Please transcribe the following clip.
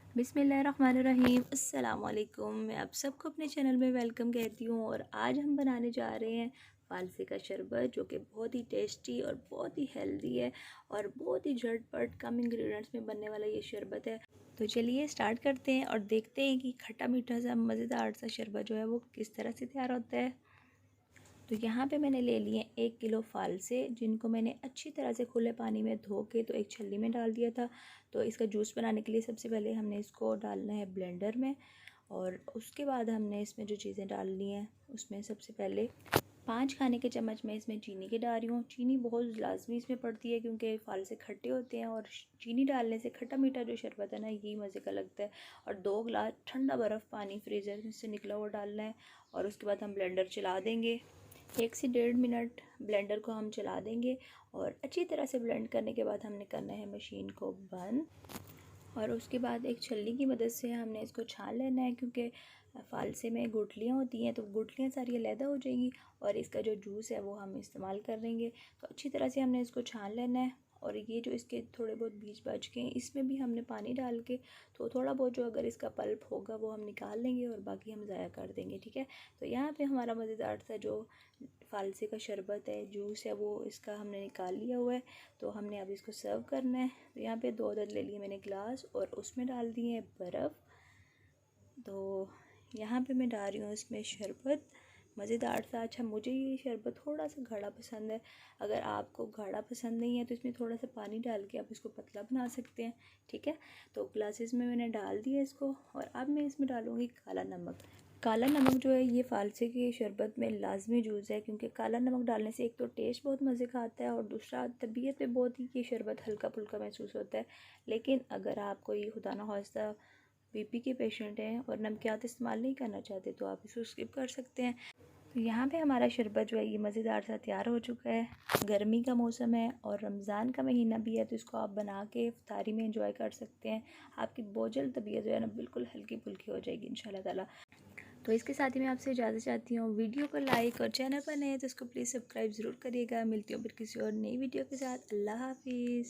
बिस्मिल्लाहिर्रहमानिर्रहीम अस्सलाम वालेकुम। मैं आप सबको अपने चैनल में वेलकम कहती हूँ और आज हम बनाने जा रहे हैं फालसे का शरबत, जो कि बहुत ही टेस्टी और बहुत ही हेल्दी है और बहुत ही झटपट कम इंग्रेडिएंट्स में बनने वाला ये शरबत है। तो चलिए स्टार्ट करते हैं और देखते हैं कि खट्टा मीठा सा मज़ेदार सा शरबत जो है वो किस तरह से तैयार होता है। तो यहाँ पे मैंने ले लिए 1 किलो फालसे, जिनको मैंने अच्छी तरह से खुले पानी में धो के तो एक छलनी में डाल दिया था। तो इसका जूस बनाने के लिए सबसे पहले हमने इसको डालना है ब्लेंडर में, और उसके बाद हमने इसमें जो चीज़ें डालनी हैं उसमें सबसे पहले 5 खाने के चम्मच मैं इसमें चीनी के डाल रही हूँ। चीनी बहुत लाजमी इसमें पड़ती है क्योंकि फालसे खट्टे होते हैं और चीनी डालने से खट्टा मीठा जो शरबत है ना, यही मज़े का लगता है। और 2 गिलास ठंडा बर्फ़ पानी फ्रीज़र से निकला हुआ डालना है, और उसके बाद हम ब्लेंडर चला देंगे। 1 से 1.5 मिनट ब्लेंडर को हम चला देंगे, और अच्छी तरह से ब्लेंड करने के बाद हमने करना है मशीन को बंद। और उसके बाद एक छलनी की मदद से हमने इसको छान लेना है, क्योंकि फालसे में गुठलियाँ होती हैं तो गुठलियाँ सारी अलहदा हो जाएंगी और इसका जो जूस है वो हम इस्तेमाल कर लेंगे। तो अच्छी तरह से हमने इसको छान लेना है। और ये जो इसके थोड़े बहुत बीज बच गए हैं, इसमें भी हमने पानी डाल के तो थोड़ा बहुत जो अगर इसका पल्प होगा वो हम निकाल लेंगे और बाकी हम ज़ाया कर देंगे, ठीक है। तो यहाँ पे हमारा मज़ेदार सा जो फालसे का शरबत है, जूस है, वो इसका हमने निकाल लिया हुआ है। तो हमने अब इसको सर्व करना है। तो यहाँ पे 2 अदद ले लिए मैंने गिलास और उसमें डाल दिए हैं बर्फ़। तो यहाँ पे मैं डाल रही हूँ इसमें शरबत मज़ेदार सा। अच्छा, मुझे ये शरबत थोड़ा सा गाढ़ा पसंद है। अगर आपको गाढ़ा पसंद नहीं है तो इसमें थोड़ा सा पानी डाल के आप इसको पतला बना सकते हैं, ठीक है। तो ग्लासेस में मैंने डाल दिया इसको, और अब मैं इसमें डालूँगी काला नमक। काला नमक जो है ये फालसे के शरबत में लाजमी जूज़ है, क्योंकि काला नमक डालने से एक तो टेस्ट बहुत मज़े का आता है और दूसरा तबीयत में बहुत ही ये शरबत हल्का फुल्का महसूस होता है। लेकिन अगर आपको ये खुदा ना खास्ता बीपी के पेशेंट हैं और नमकियात इस्तेमाल नहीं करना चाहते तो आप इसको स्किप कर सकते हैं। तो यहाँ पे हमारा शरबत जो है ये मज़ेदार सा तैयार हो चुका है। गर्मी का मौसम है और रमज़ान का महीना भी है, तो इसको आप बना के इफ्तारी में एंजॉय कर सकते हैं। आपकी बोझल तबीयत जो है ना बिल्कुल हल्की फुल्की हो जाएगी इंशाल्लाह ताला। तो इसके साथ ही मैं आपसे इजाज़त चाहती हूँ। वीडियो को लाइक और चैनल पर नए हैं तो इसको प्लीज़ सब्सक्राइब ज़रूर करिएगा। मिलती हूँ फिर किसी और नई वीडियो के साथ। अल्लाह हाफिज़।